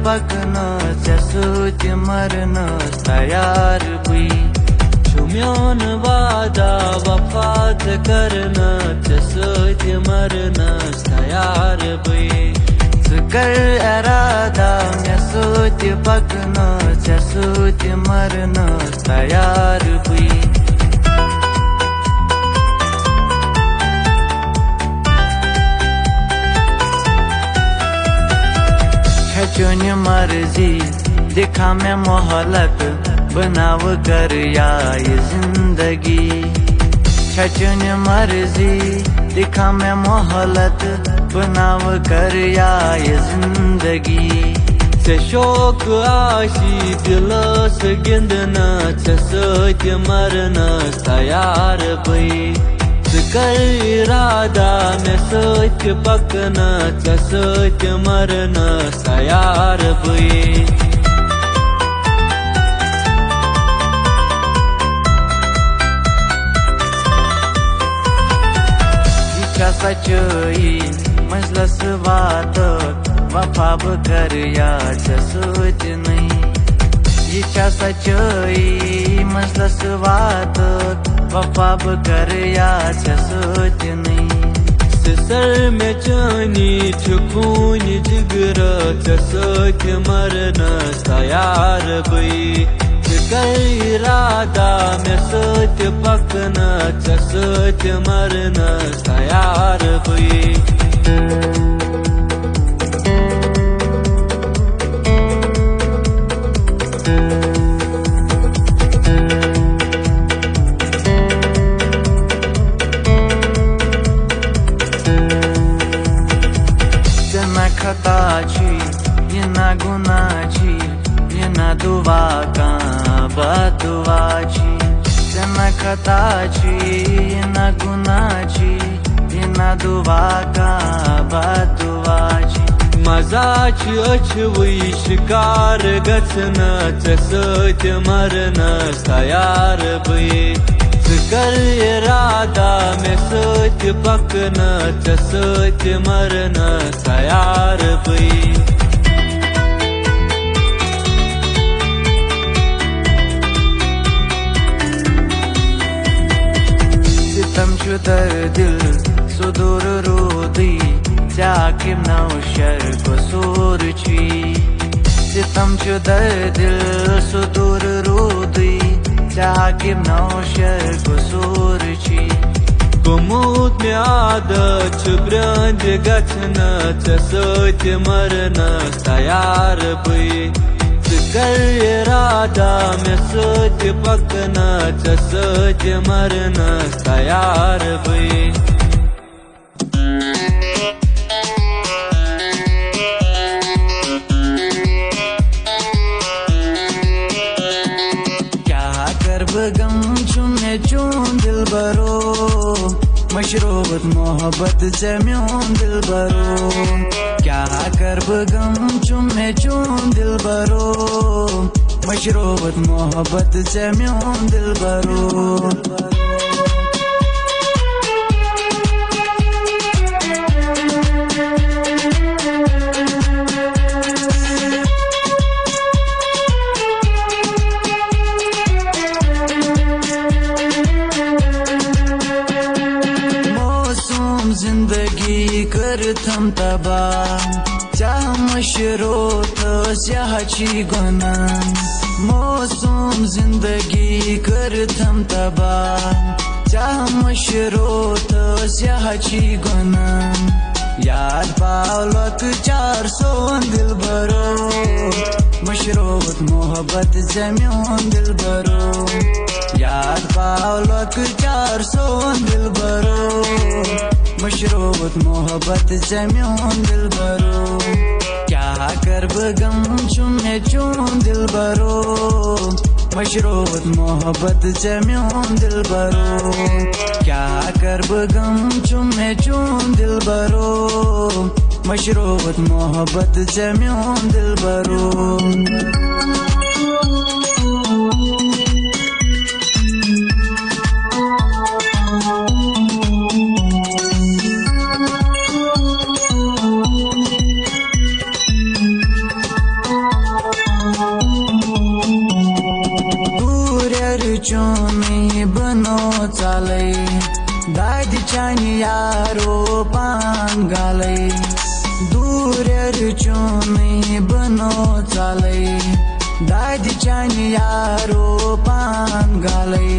पकनस च्या सुति मरनस तयार बुई शुम्योन वादा वफात करनस च्या सुति मरनस तयार बुई कर इरादा मैं सुति पकनस च्या सुति मरनस तयार बुई चुन मर्जी दिखा मैं मोहलत बनाव कर या ये जिंदगी चुन मर्जी दिखा मैं मोहलत बनाव कर या ये जिंदगी से शौक आशी दिलस गिंदना सच मरना तयार बई कर इरादा मैं सच पकना सच मरना तयार बुई इच्छा सच्चाई मजलस वात वफा कर या सोच नहीं इच्छा सच्चाई मजलस वात वफा कर या सोच नहीं सर में चानी खून जिगर सोच मरना तयार बई कर इरादा में सोच पकना सोच मरना तयार बई खता छी ये ना गुना छी ये ना दुआ का बदुआ छी जना खता छी ये ना गुना छी ये ना दुआ का बदुआ छी मजा छी अछवई शिकार गछना सच मरना तयार बई कर इरादा में सोच पकना सोच मरना तयार बई सितम शुदर दिल सुदूर रोदी जाके नौशर कसूर छी सितम शुदर दिल सुदूर रोदी जाके नौशर कसूर छी गुमूत में आदत ब्रंज गछना सोच मरना तयार बई कर इरादा में सोच पकना सोच मरना तयार बई गम चुमे चून दिल बरो मशरूबत मोहब्बत से म्यून दिल बरो क्या करब गम चुमे चून दिल बरो मशरूबत मोहब्बत से म्यून दिल बरो जिंदगी कर थम तबा चाह मशरोत स्याची गुना मौसम जिंदगी कर थम तबा चाह मशरोत स्याची गुना याद पावलक 400 दिल भरो मशरोत मोहब्बत जम्योन दिल भरो याद पावलक 400 दिल भरो मशरूबत मोहब्बत जम्योन दिल भरो क्या करब गम चुमे चून दिल भरो मशरूबत मोहब्बत जम्योन दिल भरो क्या करब गम चुमे चून दिल भरो मशरूबत मोहब्बत जम्योन दिल भरो चुनी बनो चालै दादी चानी यारो पांगालै दूर चुनी बनो चालै दादी चानी यारो पांगालै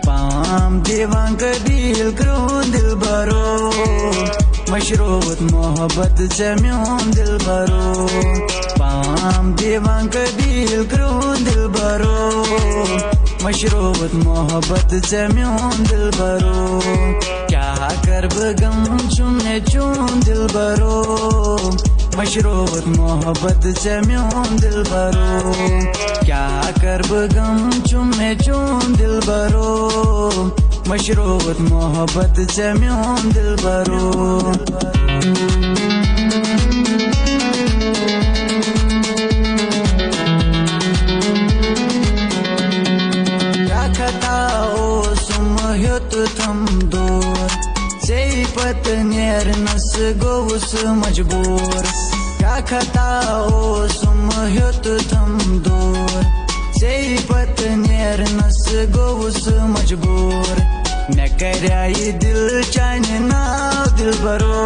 पाम देवांक दिल करून दिल बरो मशरूत मोहब्बत से म्योन दिल बरो पाम देवांक दिल करून दिल बरो मशरूत मोहब्बत से म्योन दिल बरो क्या कर गम चुमने चून दिल बरो मशरूत मोहब्बत से म्योन दिल बरो क्या कर गम चुमने चून दिल बरो मशरूत मोहब्बत से म्योन दिल बरो थम दूर से पत नेरनस गोवस मजबूर क्या खताओ सुमह्युत थम दूर से पत नेरनस गोवस मजबूर मैं कराई दिल चाने नाव दिल बरो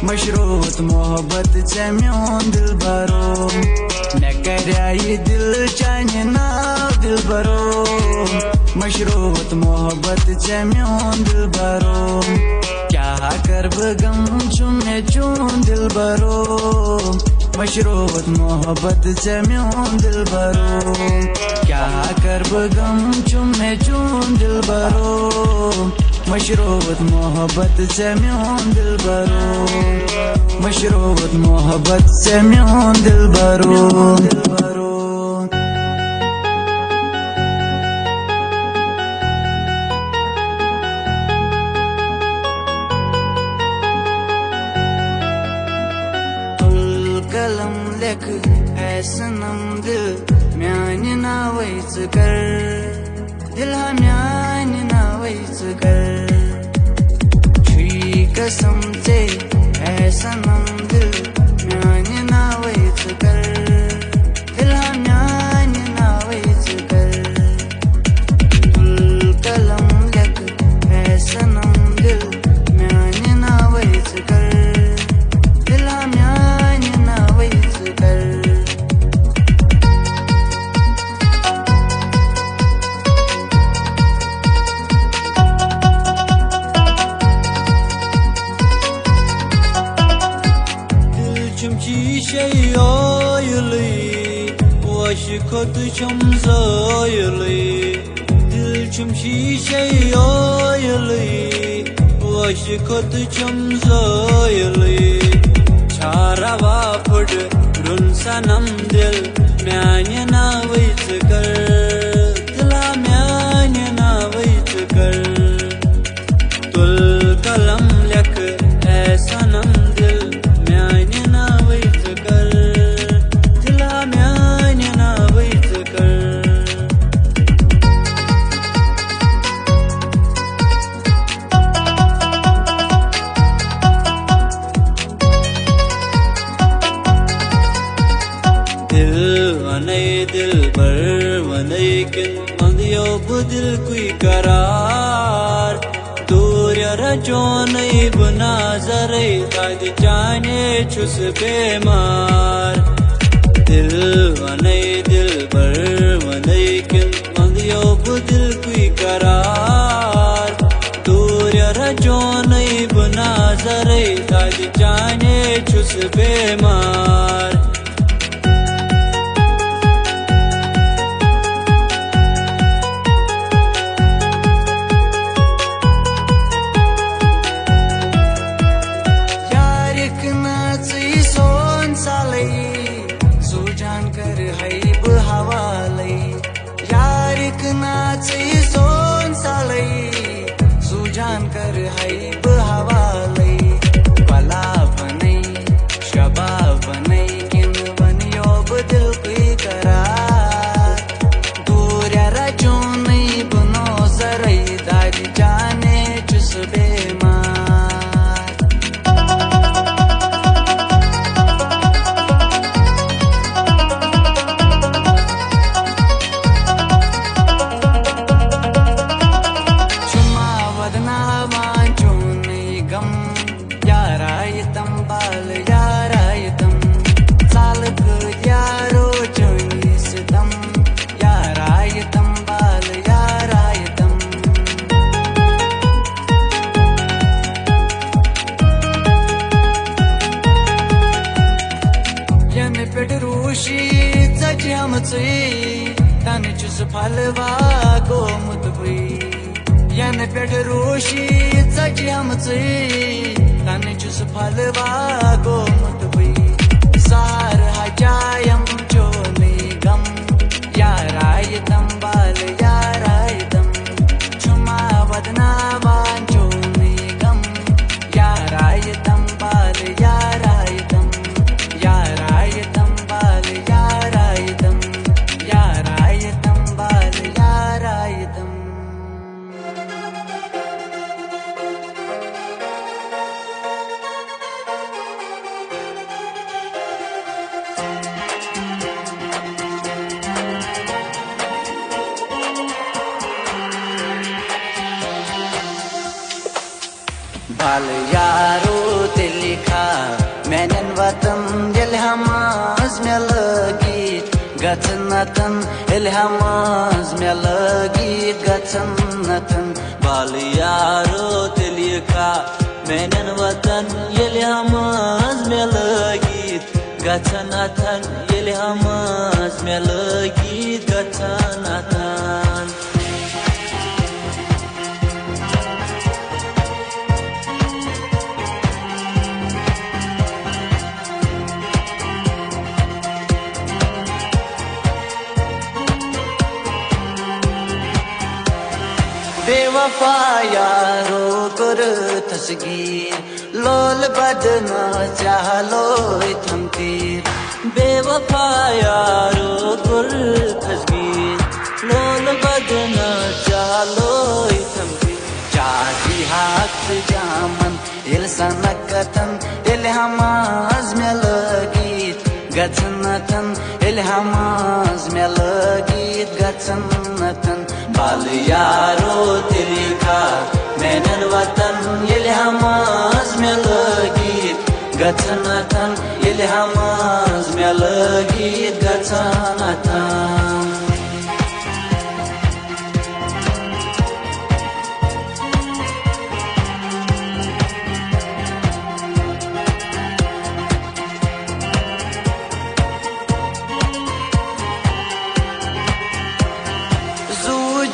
मशरूत मोहब्बत से म्योन दिल बरो मैं कराई दिल चाने नाव दिल बरो मशरूत मोहब्बत से म्योन दिल बरो क्या कर गम चुमने चून दिल बरो मशरूत मोहब्बत से म्योन दिल बरो क्या कर गम चुमने चून दिल बरो मशरूत मोहब्बत से म्योन दिल बरो मशरूत मोहब्बत से म्योन दिल बरो कलम लेख है सनम दिल म्यानी नावैच कर दिल म्यानी नावैच कर छुई कसम से है सनम दिल म्यानी नावैच कर दिल म्यानी नावैच कर कलम लेख है सनम दिल म्यानी नावैच कर Kod chum zoyli dil chum shishay oyli wash kod chum zoyli charawa pud run sanam dil myanya na wait kar dila myanya na wait kar tul kalam lek hai sanam dil myanya na wait kar dila myanya na दिल बर वनई किन मंदियो बुदिल कुई करार दूर रजो नई बुना जरे ताद जाने छुस बेमार दिल वनई दिल बर वनई किन मंदियो बुदिल कुई करार दूर रजो नई बुना जरे ताद जाने छुस बेमार सोन सालै सुजान कर है बहावालै बला बनै शबा बनै किन बनियो बदल कोई करार दूर रजो नहीं बनो जरै दादी जाने चुस बेमार फलवा गोमुत यन पे रूशी षम तन फलवा गोमुत सार हजायम चो गम याराय तम बाल याराय तम छुमा वदना वांचो गम याराय तम बाल याराय तम याराय तम बाल याराय तम याराय तम बाल याराय तम बाल यारो लिखा मैंने वतन इल्हामाज में लगी गचनतन इल्हामाज में लगी गचनतन बाल यारो लिखा मैंने वतन इल्हामाज में लगी गचनतन इल्हामाज में लगी गचनतन बेवफा यारो कर तस्गीर लोल बदना चालो थम तीर बेवफा यारो कर तस्गीर लोल बदना चालो थम तीर चाही हाथ जामन इल सनकतन इल्हामाज में लगी गचनतन इल्हामाज में लगी गचनतन बाल यारो लिखा मैंने वतन इल्हामाज में लगी गचनतन इल्हामाज में लगी गचनतन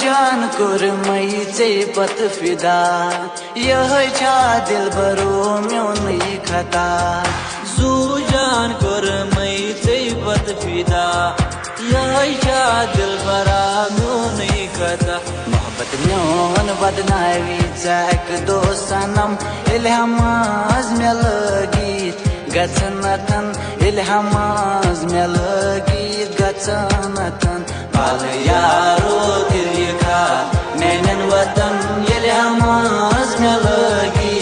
जान कुर मई से पत फिदा यह छा दिल बरो म्योन खता जू जान कुर मई से पत फिदा यह छा दिल बरा म्योन खता मोहब्बत म्योन बदनावी एक दो सनम इल्हामाज में लगी गचनतन इल्हामाज में लगी गचनतन बाल यारो लिखा मैंने वतन इल्हामाज में लगी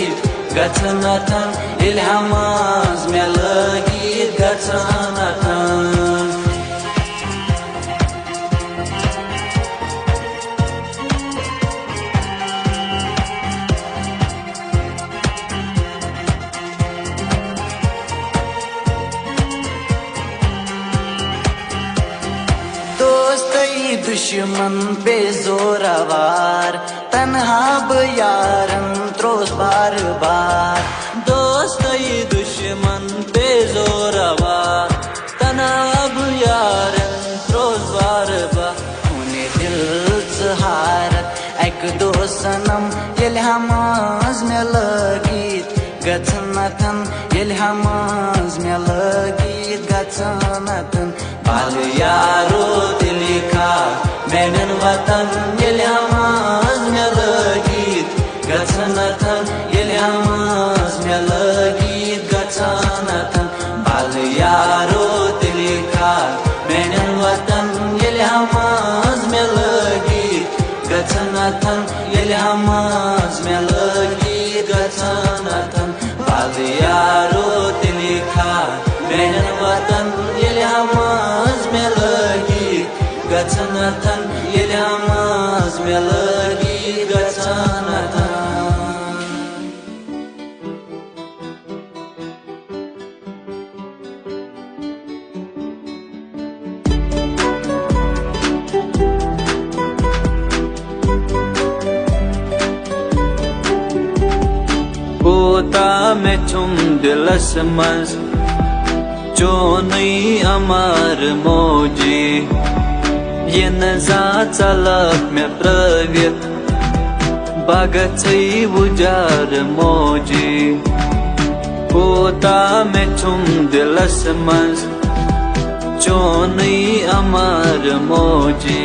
गचनतन इल्हामाज में लगी गचनतन दुश्मन पे जोरावार तन्हा यारन त्रोस बार बार दोस्त दुश्मन पे जोरावार तन्हा यारन त्रोस बार बार उन्हें दिल सहारत एक दो सनम इल्हामाज में लगी गचनतन इल्हामाज में लगी गचनतन बाल यारो लिखा मैंने वतन इल्हामाज में लगी गचनतन इल्हामाज में लगी गचनतन बाल यारो लिखा मैंने वतन इल्हामाज में लगी गचनतन इल्हामाज में लगी गचनतन बाल यारो लिखा मैंने वतन इल्हामाज में लगी गचनतन इल्हामाज में लगी गचनतन कोता में छुम दिलस मज चोनई अमर मोजी येन चालक मे प्रवित बगछै उजार मोजी कोता मे छुम दिलस मज चोनै अमर मोजी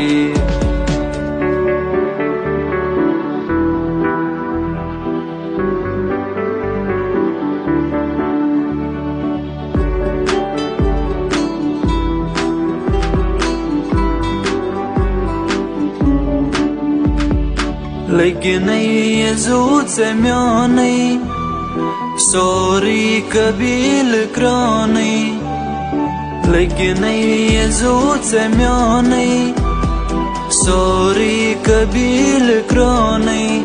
Leginai Yezut semionai Sori kabil kronai Leginai Yezut semionai Sori kabil kronai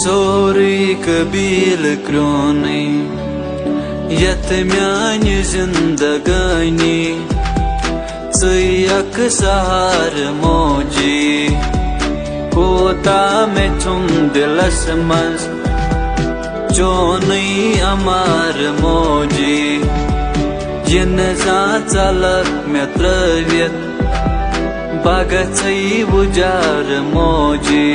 Sori kabil kronai Yat myani zindagani Tsayak sahar moji कोता में छुम दिलस मज चोनै अमर मोजी येन चालक मे प्रवित बगछै उजार मोजी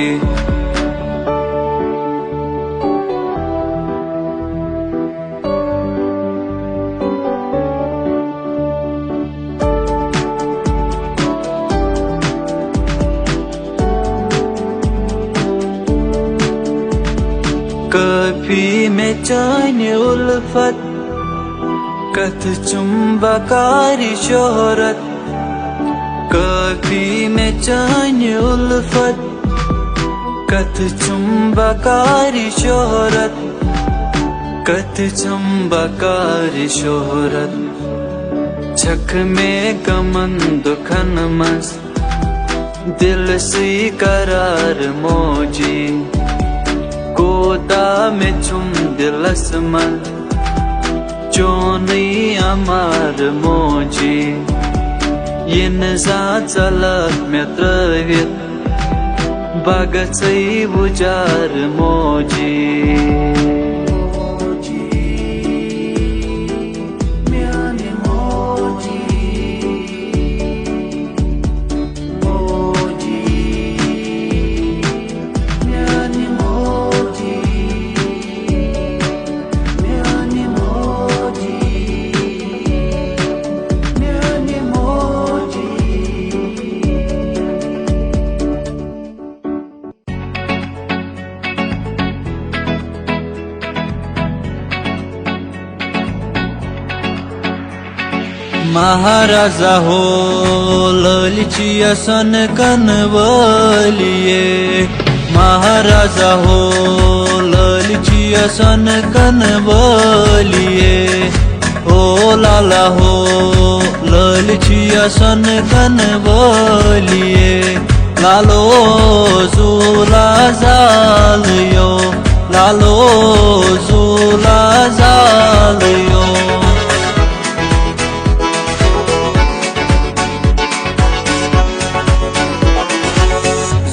कभी में चाहने उल्फत कथ चुंबकारी शोहरत कभी में चाहने उल्फत कथ चुंबकारी शोहरत कथ चुंबकारी शोहरत छक में गमन दुखन मस दिल से करार मोजी कोता में छुम दिलस मल चोनै अमर मोजी येन चालक मे प्रवित बगछै उजार मोजी महाराजा हो ललिचिया सन कनवलिए महाराजा हो ललिचिया सन कनवलिए ओ लाला हो ललिचिया सन कनवलिए लालो झूला जालियो लालो झूला जालियो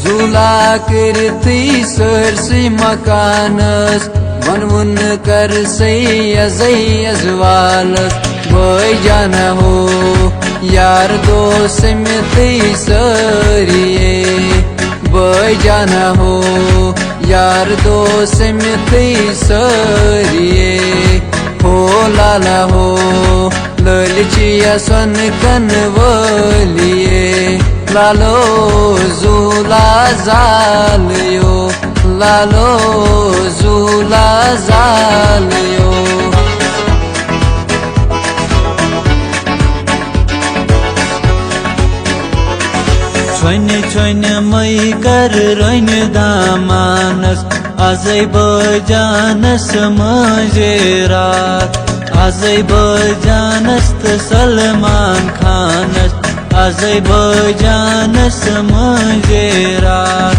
झूला करती सरसी मकानस बनवन कर अजवालस बय जाना हो यार दोस्त में सरिये बय जाना हो यार दोस्त में सरिये हो लाला हो ललिचिया सन कनवलिए लालो झूला जालियो लालो झूला जालियो छोइने मै कर रैन दामानस अझै बजानस मजेरात अझै बजानस त सलमान खानस अझै बजानस मजेरात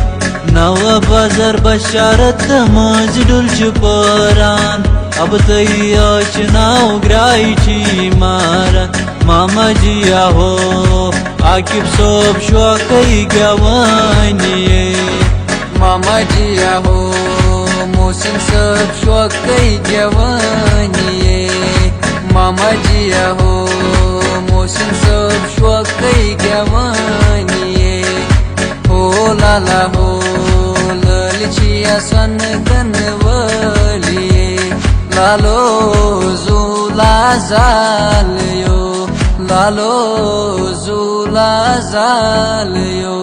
नव बजर बशारत मजडुल परान अब तयच नाव ग्रायची मारा मामा जिया हो आकिब सोब शोकै गवानिये मामा जिया हो मोहसिन सब शोकै गवानिये मामा जिया हो मोहसिन सब शोकै गवानिये झाला हो ललचिया सन कनवलिये लालो झुला झालयो लालो झुला झालयो